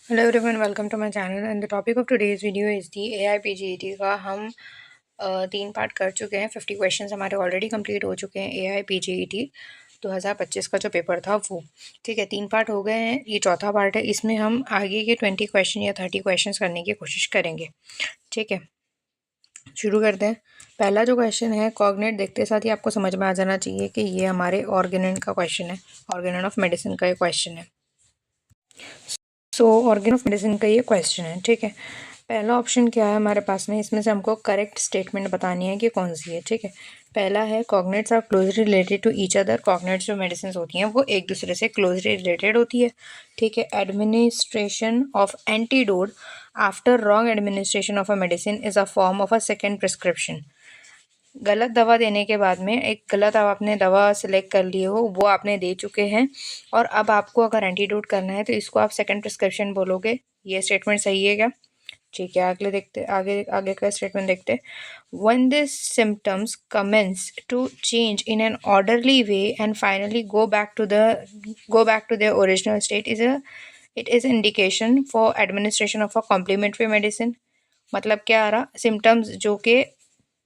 Hello everyone, welcome to my channel and the topic of today's video is the AIPGET का हम 3 part कर चुके हैं। 50 questions हमारे ऑलरेडी कंप्लीट हो चुके हैं। AIPGET 2025 का जो पेपर था वो, ठीक है, 3 पार्ट हो गए हैं। ये चौथा पार्ट है। इसमें हम आगे के 20 क्वेश्चन या 30 क्वेश्चन करने की कोशिश करेंगे, ठीक है। शुरू करते हैं। पहला जो क्वेश्चन है, कॉग्नेट देखते साथ ही आपको समझ में आ जाना चाहिए कि ये हमारे ऑर्गेनन का क्वेश्चन है। ऑर्गेनन ऑफ मेडिसिन का ये क्वेश्चन है। सो ऑर्गेन ऑफ मेडिसिन का ये क्वेश्चन है, ठीक है। पहला ऑप्शन क्या है हमारे पास में, इसमें से हमको करेक्ट स्टेटमेंट बतानी है कि कौन सी है, ठीक है। पहला है cognates are closely related to each other. Cognates जो मेडिसिन होती हैं वो एक दूसरे से क्लोजली रिलेटेड होती है, ठीक है। Administration of antidote after wrong administration of a medicine is a form of a second prescription. गलत दवा देने के बाद में एक गलत आपने दवा सेलेक्ट कर ली हो, वो आपने दे चुके हैं और अब आपको अगर एंटीडोट करना है तो इसको आप सेकंड प्रिस्क्रिप्शन बोलोगे। ये स्टेटमेंट सही है क्या? ठीक है, अगले देखते आगे आगे का स्टेटमेंट देखते। When this symptoms commence to change in an orderly way and finally go back to their original state it is indication for administration of a complementary medicine. मतलब क्या आ रहा, सिम्टम्स जो कि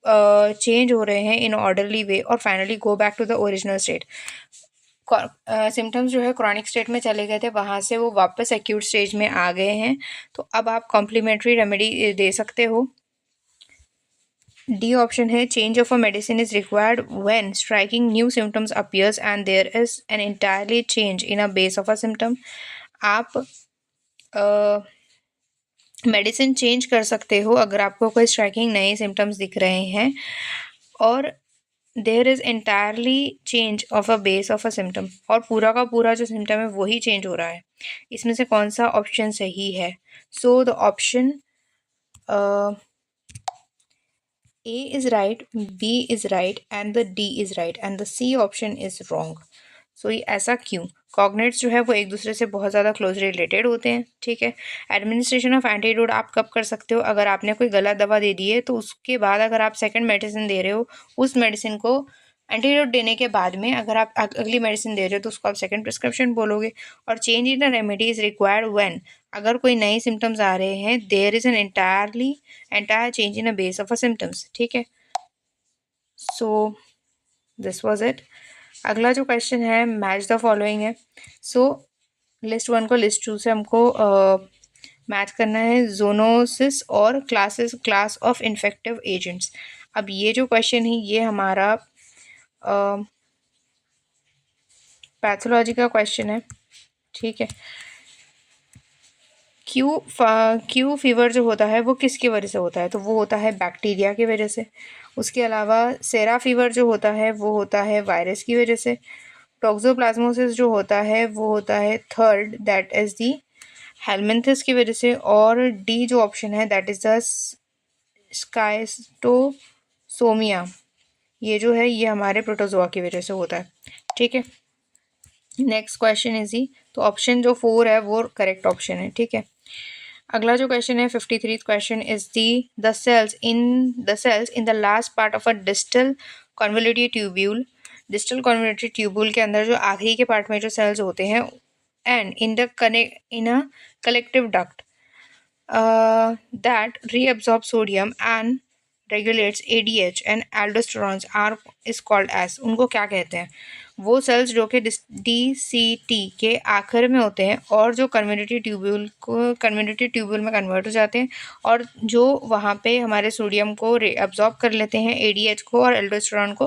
चेंज हो रहे हैं इन ऑर्डरली वे और finally go back to the original state. Symptoms जो है क्रॉनिक स्टेट में चले गए थे, वहाँ से वो वापस एक्यूट स्टेज में आ गए हैं, तो अब आप कॉम्प्लीमेंट्री रेमेडी दे सकते हो। डी ऑप्शन है change of a medicine is required when striking new symptoms appears and there is an entirely change in a base of a symptom. आप मेडिसिन चेंज कर सकते हो अगर आपको कोई स्ट्राइकिंग नए सिम्टम्स दिख रहे हैं और there is entirely change of a base of a symptom, और पूरा का पूरा जो सिम्टम है वही चेंज हो रहा है। इसमें से कौन सा ऑप्शन सही है? So the option A is right, B is right and the D is right and the C option is wrong. सो ये ऐसा क्यों? कॉग्नेट्स जो है वो एक दूसरे से बहुत ज़्यादा क्लोजली रिलेटेड होते हैं, ठीक है। एडमिनिस्ट्रेशन ऑफ एंटीडोट आप कब कर सकते हो? अगर आपने कोई गलत दवा दे दी है तो उसके बाद अगर आप सेकंड मेडिसिन दे रहे हो, उस मेडिसिन को एंटीडोट देने के बाद में अगर आप अगली मेडिसिन दे रहे हो तो उसको आप सेकंड प्रिस्क्रिप्शन बोलोगे। और change in the remedy is required when, अगर कोई नए सिम्टम्स आ रहे हैं, there is an entire change in a base of a symptoms, ठीक है। So this was it. अगला जो क्वेश्चन है मैच द फॉलोइंग है। सो लिस्ट 1 को लिस्ट 2 से हमको मैच करना है जोनोसिस और क्लास ऑफ इन्फेक्टिव एजेंट्स। अब ये जो क्वेश्चन है ये हमारा पैथोलॉजी का क्वेश्चन है, ठीक है। क्यू फीवर जो होता है वो किसकी वजह से होता है? तो वो होता है बैक्टीरिया की वजह से। उसके अलावा सेरा फीवर जो होता है वो होता है वायरस की वजह से। टॉक्सोप्लाज्मोसिस जो होता है वो होता है third, that is the helminths की वजह से। और डी जो ऑप्शन है दैट इज़ द स्काइस्टोसोमिया, ये जो है ये हमारे प्रोटोजोआ की वजह से होता है, ठीक है। नेक्स्ट क्वेश्चन इज ही, तो ऑप्शन जो 4 है वो करेक्ट ऑप्शन है, ठीक है। अगला जो क्वेश्चन है 53 question is the the cells in the last part of a distal convolutive tubule. Distal convolutive tubule के अंदर जो आखिरी के पार्ट में जो सेल्स होते हैं, and in a collective duct that reabsorb sodium and regulates ADH and aldosterons are is called as, उनको क्या कहते हैं? वो सेल्स जो कि DCT के आखिर में होते हैं और जो कन्वोल्यूटिव ट्यूब्यूल में कन्वर्ट हो जाते हैं और जो वहाँ पे हमारे सोडियम को एब्जॉर्ब कर लेते हैं, ADH को और एल्डोस्टेरॉन को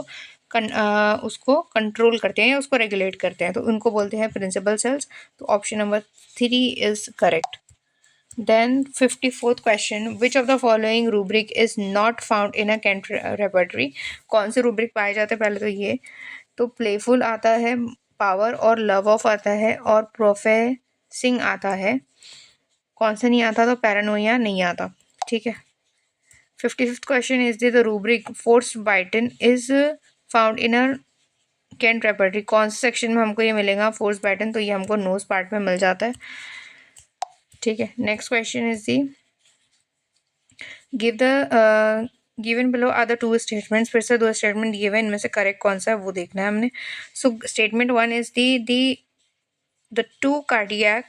उसको कंट्रोल करते हैं, उसको रेगुलेट करते हैं, तो उनको बोलते हैं प्रिंसिपल सेल्स। तो option number 3 is correct. Then 54th question, which of the following rubric is not found in a Kent repertory? कौन से rubric पाए जाते हैं? पहले तो ये तो प्लेफुल आता है, पावर और लव ऑफ आता है और प्रोफेसिंग आता है। कौन सा नहीं आता? तो पैरानोइया नहीं आता, ठीक है। 55th question is the rubric forces bitten is found in a Kent repertory. कौन से सेक्शन में हमको ये मिलेगा फोर्स बाइटन? तो ये हमको नोज पार्ट में मिल जाता है, ठीक है। Next question is the give the given below are the two statements. फिर से 2 स्टेटमेंट दिए हुए, इनमें से करेक्ट कौन सा है वो देखना है हमने। So statement 1 is the the two cardinal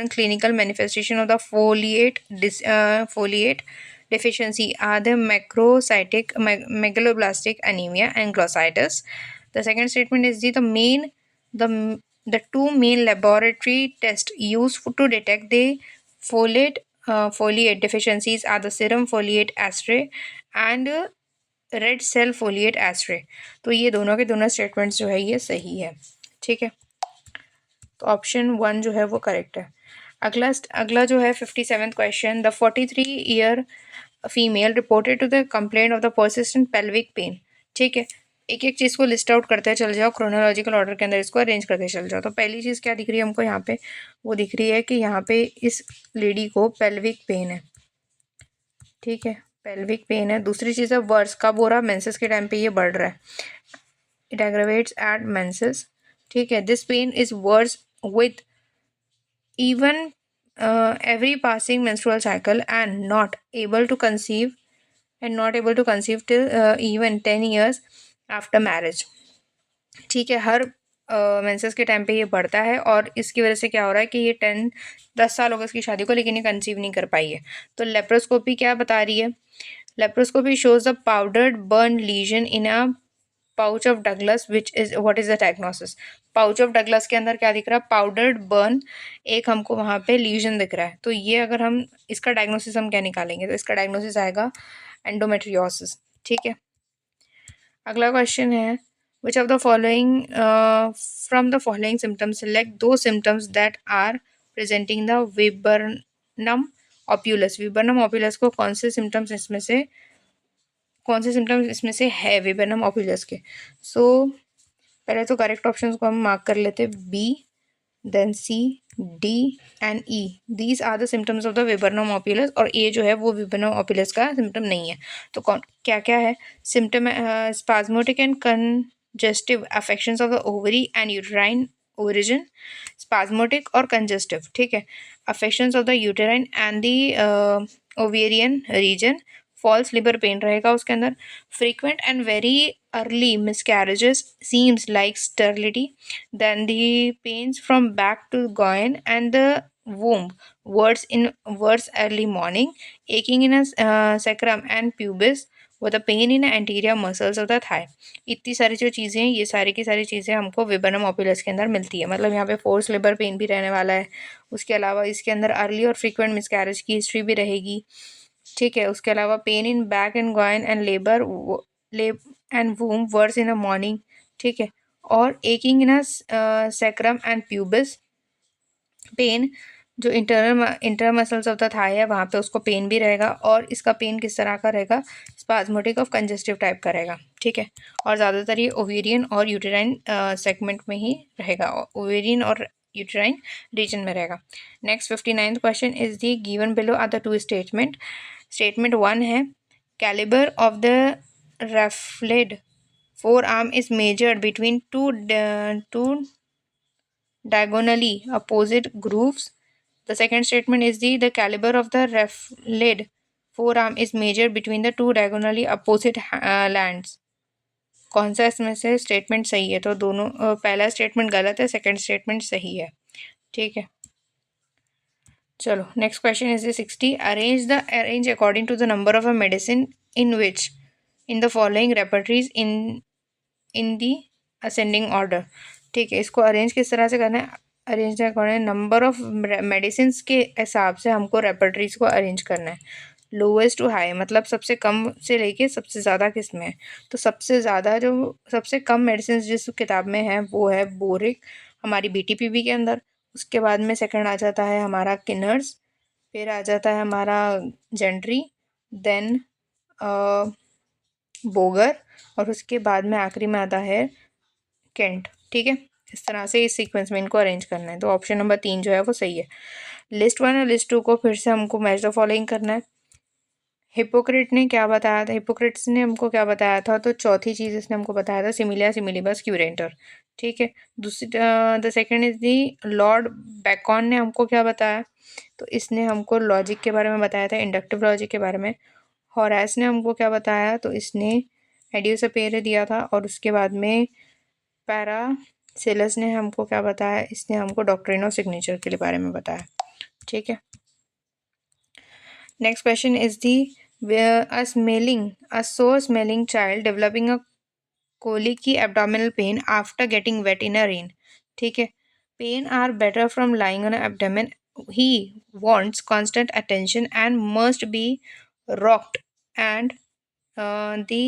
clinical manifestation of the foliate deficiency are the macrocytic megaloblastic anemia and glossitis. The second statement is the two main laboratory tests used to detect the foliate deficiencies are the serum foliate assay and red cell folate एस्ट्रे। तो ये दोनों के दोनों statements जो है ये सही है। ठीक है, तो ऑप्शन 1 जो है वो करेक्ट है। अगला जो है 57th question, the 43-year female reported to the complaint of the persistent pelvic pain. ठीक है, एक एक चीज़ को लिस्ट आउट करते चल जाओ, क्रोनोलॉजिकल ऑर्डर के अंदर इसको अरेंज करते चल जाओ। तो पहली चीज़ क्या दिख रही है हमको यहाँ पे, वो दिख रही है कि यहाँ पे इस लेडी को पेल्विक पेन है। ठीक है, पेल्विक पेन है। दूसरी चीज़ है वर्स, कब हो रहा, मेंसेस के टाइम पे ये बढ़ रहा है, इट एग्रावेट्स एट मेंसेस। ठीक है, this pain is worse with even every passing menstrual cycle and not able to conceive till even 10 years after marriage। ठीक है, हर मेंसेस के टाइम पे ये बढ़ता है और इसकी वजह से क्या हो रहा है कि ये 10 साल हो गए इसकी शादी को लेकिन ये कंसीव नहीं कर पाई है। तो लेप्रोस्कोपी क्या बता रही है, laparoscopy shows a powdered burn lesion in a pouch of Douglas which is what is the diagnosis. Pouch of Douglas के अंदर क्या दिख रहा है, पाउडर्ड बर्न एक हमको वहाँ पे लीजन दिख रहा है। तो ये अगर हम इसका डायग्नोसिस हम क्या निकालेंगे, तो इसका डायग्नोसिस आएगा एंडोमेट्रियोसिस। ठीक है, अगला क्वेश्चन है which of the following from the following symptoms select those symptoms that are presenting the viburnum opulus। viburnum opulus को कौन से symptoms इसमें से है विबर्नम ऑप्यूलस के। सो पहले तो करेक्ट ऑप्शंस को हम मार्क कर लेते, B, then C, D and E. These are the symptoms of the Viburnum opulus or a जो है वो विबर्नम ऑप्यूलस का सिम्टम नहीं है। तो कौन क्या क्या है symptom, spasmodic and congestive affections of the ovary and uterine origin, spasmodic और कंजेस्टिव। ठीक है, affections of the uterine and the ovarian region, false labour pain रहेगा उसके अंदर, frequent and very early miscarriages seems like sterility, then the pains from back to groin and the womb, words early morning, aching in a sacrum and pubis with a pain in anterior muscles of the thigh। इतनी सारी जो चीज़ें हैं ये सारी की सारी चीज़ें हमको विबर्नम ऑप्यूलस के अंदर मिलती है। मतलब यहाँ पे फोर्स लेबर पेन भी रहने वाला है, उसके अलावा इसके अंदर अर्ली और फ्रीक्वेंट मिसकैरेज की हिस्ट्री भी रहेगी। ठीक है, उसके अलावा pain in back and groin and labour and womb worse in a morning. ठीक है, और aching in a sacrum and pubis, pain जो internal muscles of the thigh है वहाँ पे उसको पेन भी रहेगा और इसका पेन किस तरह का रहेगा, स्पाज्मोटिक ऑफ कंजेस्टिव टाइप का रहेगा। ठीक है, और ज़्यादातर ये ओवेरियन और यूटेराइन सेगमेंट में ही रहेगा, ओवेरियन और यूटेराइन रीजन में रहेगा। Next 59th question is the given below are the two statement. Statement 1 है calibre of the reflected forearm is measured between two diagonally opposite grooves। The second statement is the caliber of the lead forearm is measured between the two diagonally opposite lands। कौन सा इसमें से statement सही है, तो दोनों पहला statement गलत है, सेकंड स्टेटमेंट सही है। ठीक है, चलो next question is 60 arrange according to the number of a medicine in which in the following repertories in the ascending order. ठीक है, इसको अरेंज किस तरह से करना है, arrange according number of medicine के हिसाब से हमको रेपर्टरीज को अरेंज करना है, लोवेस्ट टू हाई, मतलब सबसे कम से लेके सबसे ज़्यादा किस में है। तो सबसे ज़्यादा जो सबसे कम मेडिसिन जिस किताब में है वो है बोरिक हमारी BTPB के अंदर। उसके बाद में सेकंड आ जाता है हमारा किनर्स, फिर आ जाता है हमारा जेंट्री, देन बोगर और उसके बाद में आखिरी में आता है केंट। ठीक है, इस तरह से इस सीक्वेंस में इनको अरेंज करना है। तो ऑप्शन नंबर 3 जो है वो सही है। लिस्ट 1 और लिस्ट 2 को फिर से हमको मैच द फॉलोइंग करना है। हिपोक्रेट ने क्या बताया था, हिपोक्रेट्स ने हमको क्या बताया था, तो चौथी चीज़ इसने हमको बताया था सिमिलिया सिमिलिबस क्यूरेंटर। ठीक है, दूसरी the second is the Lord Bacon ने हमको क्या बताया, तो इसने हमको लॉजिक के बारे में बताया था, इंडक्टिव लॉजिक के बारे में। हॉरास ने हमको क्या बताया, तो इसने एडियोसेपेरे दिया था और उसके बाद में सिलस ने हमको क्या बताया, इसने हमको डॉक्ट्रिन ऑफ सिग्नेचर के बारे में बताया, ठीक है। Next question is the a sore smelling child developing a colicky abdominal pain after getting wet in a rain, ठीक है। Pain are better from lying on abdomen. He wants constant attention and must be rocked and the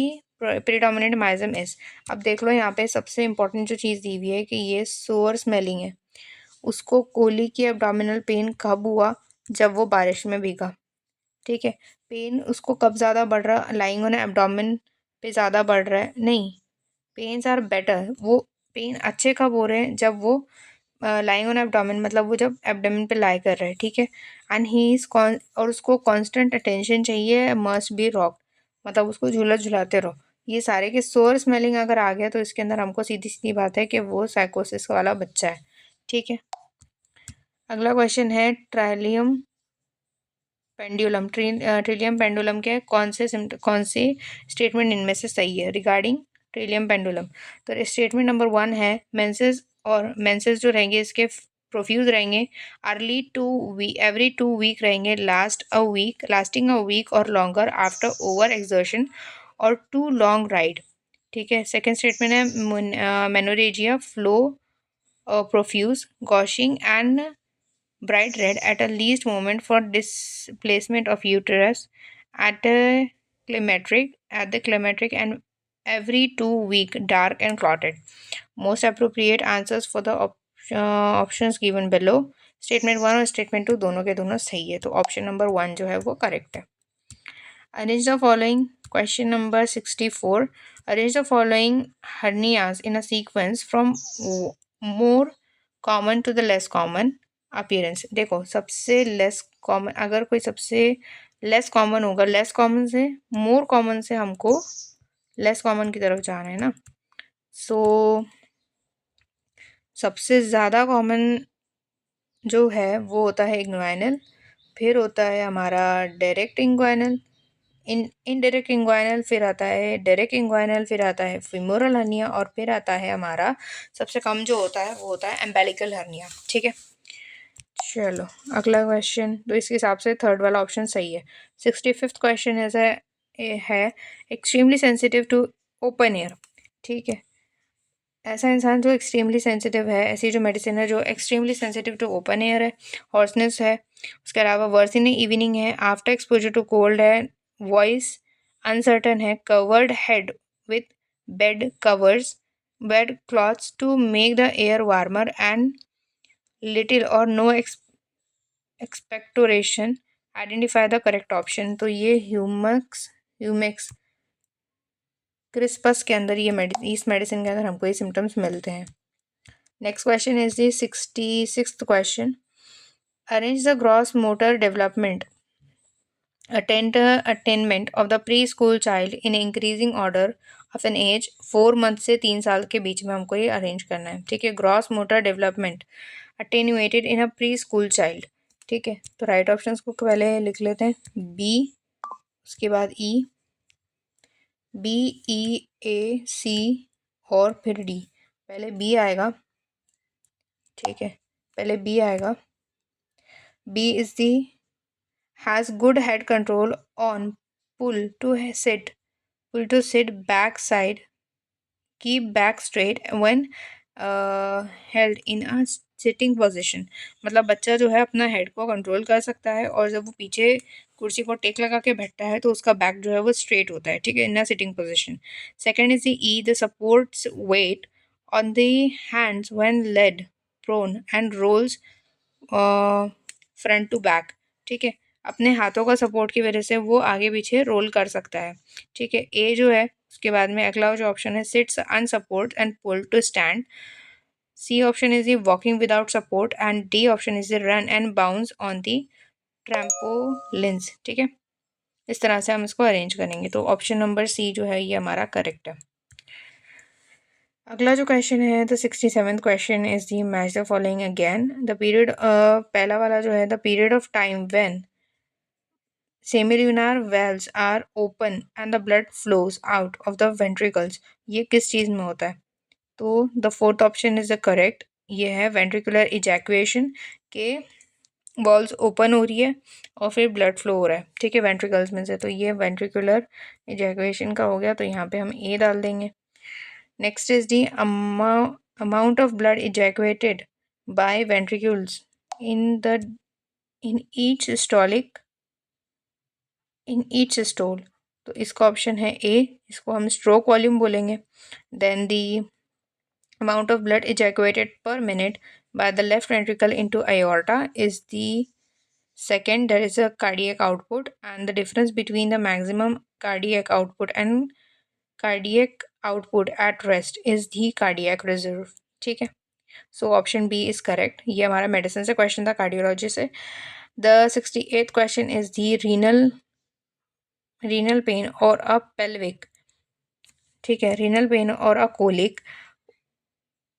predominant miasm is. अब देख लो यहाँ पे सबसे important जो चीज़ दी हुई है कि ये सोअर स्मेलिंग है। उसको कोली की एब्डोमिनल पेन कब हुआ, जब वो बारिश में भीगा, ठीक है। पेन उसको कब ज़्यादा बढ़ रहा, लाइंग ऑन एब्डोमिन पे ज़्यादा बढ़ रहा है, नहीं। पेन्स आर बेटर, वो पेन अच्छे कब हो रहे हैं, जब वो लाइंग ऑन एब्डोमिन, मतलब वो जब एब्डोमिन पे लाई कर रहे हैं, ठीक है। एंड ही इज और उसको कांस्टेंट अटेंशन चाहिए, मस्ट बी रॉक, मतलब उसको झूला झुलाते रहो। ये सारे के सोर स्मेलिंग अगर आ गया तो इसके अंदर हमको सीधी सीधी बात है कि वो साइकोसिस वाला बच्चा है, ठीक है। अगला क्वेश्चन है ट्राइलियम पेंडुलम। ट्रिलियम पेंडुलम के कौन से स्टेटमेंट इनमें से सही है रिगार्डिंग ट्रिलियम पेंडुलम। तो स्टेटमेंट नंबर 1 है मेंसेस, और मेंसेस जो रहेंगे इसके प्रोफ्यूज रहेंगे, अर्ली एवरी 2 वीक रहेंगे, lasting a week or longer after over exertion or too long ride, ठीक है। सेकेंड स्टेटमेंट है menorrhagia, flow profuse, gushing and bright red at a least moment for displacement of uterus at the climacteric and every 2 week dark and clotted. Most appropriate answers for the options given below. Statement 1 और statement 2 दोनों के दोनों सही है, तो option number 1 जो है वो करेक्ट है। Arrange the following. Question number 64. Arrange the following hernias in a sequence from more common to the less common appearance. देखो सबसे लेस कॉमन, अगर कोई सबसे लेस कॉमन होगा, लेस कॉमन से मोर कॉमन से हमको लेस कॉमन की तरफ जाना है ना। सो सबसे ज़्यादा कॉमन जो है वो होता है इग्वाइनल, फिर होता है हमारा डायरेक्ट इंग्वाइनल, इनडायरेक्ट इंग्वाइनल, फिर आता है डायरेक्ट इंग्वाइनल, फिर आता है फिमोरल हर्निया, और फिर आता है हमारा सबसे कम जो होता है वो होता है एम्बेलिकल हर्निया, ठीक है। चलो अगला क्वेश्चन, तो इसके हिसाब से थर्ड वाला ऑप्शन सही है। 65th क्वेश्चन है extremely sensitive to open air, ठीक है। ऐसा इंसान जो एक्सट्रीमली सेंसिटिव है, ऐसी जो मेडिसिन है जो extremely sensitive to open air है, हॉर्सनेस है, उसके अलावा वर्स इन इवनिंग है, आफ्टर एक्सपोजर टू कोल्ड है, वॉइस अनसर्टन है, covered head with bed clothes to make the air warmer and little or no expectoration, identify the correct option. तो ये ह्यूमेक्स क्रिस्पस के अंदर इस मेडिसिन के अंदर हमको ये सिम्टम्स मिलते हैं। Next question is the 66th question. Arrange the gross motor development attainment of the preschool child in increasing order of an age 4 month से 3 साल के बीच में हमको ये अरेंज करना है, ठीक है। ग्रॉस मोटर डेवलपमेंट अटेन्यूएटेड इन अ प्री स्कूल चाइल्ड, ठीक है। तो राइट ऑप्शंस को पहले लिख लेते हैं, बी, उसके बाद BEAC और फिर डी। पहले बी आएगा, ठीक है, पहले बी आएगा। B is the has good head control on pull to sit back side, keep back straight when held in a sitting position, मतलब बच्चा जो है अपना हेड को कंट्रोल कर सकता है, और जब वो पीछे कुर्सी को टेक लगा के बैठता है तो उसका बैक जो है वो स्ट्रेट होता है, ठीक है, in a sitting position. Second is the supports weight on the hands when laid prone and rolls front to back, ठीक है। अपने हाथों का सपोर्ट की वजह से वो आगे पीछे रोल कर सकता है, ठीक है। ए जो है उसके बाद में अगला जो ऑप्शन है sits unsupport and pull to stand. C option is the walking without support and D option is the run and bounce on the trampolines, ठीक है। इस तरह से हम इसको अरेंज करेंगे, तो ऑप्शन नंबर सी जो है ये हमारा करेक्ट है। अगला जो क्वेश्चन है the 67th question is the match the following again. The period, पहला वाला जो है the period of time when semilunar valves are open and the blood flows out of the ventricles, ये किस चीज़ में होता है। तो the fourth option is the correct. ये है वेंट्रिकुलर इजैक्यूएशन के वॉल्स ओपन हो रही है और फिर ब्लड फ्लो हो रहा है, ठीक है, वेंट्रिकल्स में से। तो ये वेंट्रिकुलर इजैक्यूएशन का हो गया, तो यहाँ पे हम ए डाल देंगे। Next is the amount of blood ejaculated by ventricles in each systole. तो इसका ऑप्शन है ए, इसको हम स्ट्रोक वॉल्यूम बोलेंगे। Then the amount of blood ejaculated per minute by the left ventricle into aorta is the second. There is a cardiac output, and the difference between the maximum cardiac output and cardiac output at rest is the cardiac reserve, ठीक है। So option B is correct. ये हमारा medicine से question था, cardiology से। The 68th question is the renal pain or a pelvic, ठीक है, renal pain or a colic,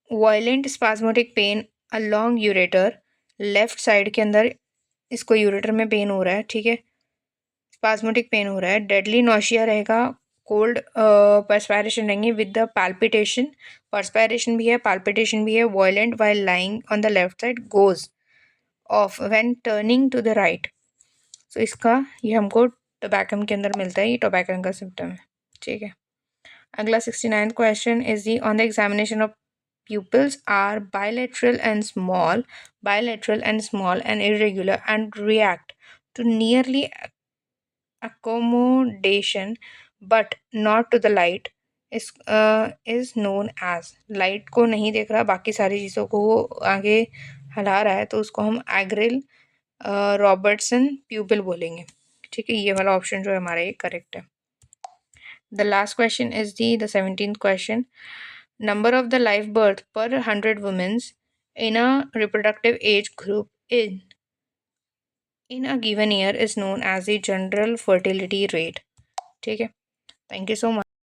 violent spasmodic pain along ureter, left side के अंदर इसको यूरेटर में पेन हो रहा है, ठीक है, स्पाज्मोटिक पेन हो रहा है, डेडली नोशिया रहेगा, कोल्ड पर्सपायरेशन रहेंगे विद द पाल्पिटेशन, पर्सपायरेशन भी है, पाल्पिटेशन भी है, violent while lying on the left side, goes off when turning to the right. So इसका ये हमको टोबैकम के अंदर मिलता है, ये टोबैकम का सिम्टम है, ठीक है। अगला 69th question is the on the examination of pupils are bilateral and small and irregular and react to nearly accommodation but not to the light is known as। Light को नहीं देख रहा, बाकी सारी चीज़ों को वो आगे हिला रहा है, तो उसको हम एग्रिल रॉबर्टसन प्यूपिल बोलेंगे, ठीक है। ये वाला ऑप्शन जो है हमारा ये करेक्ट है। The last question is the 17th question. Number of the live birth per 100 women in a reproductive age group in a given year is known as the general fertility rate, ठीक है। Thank you so much.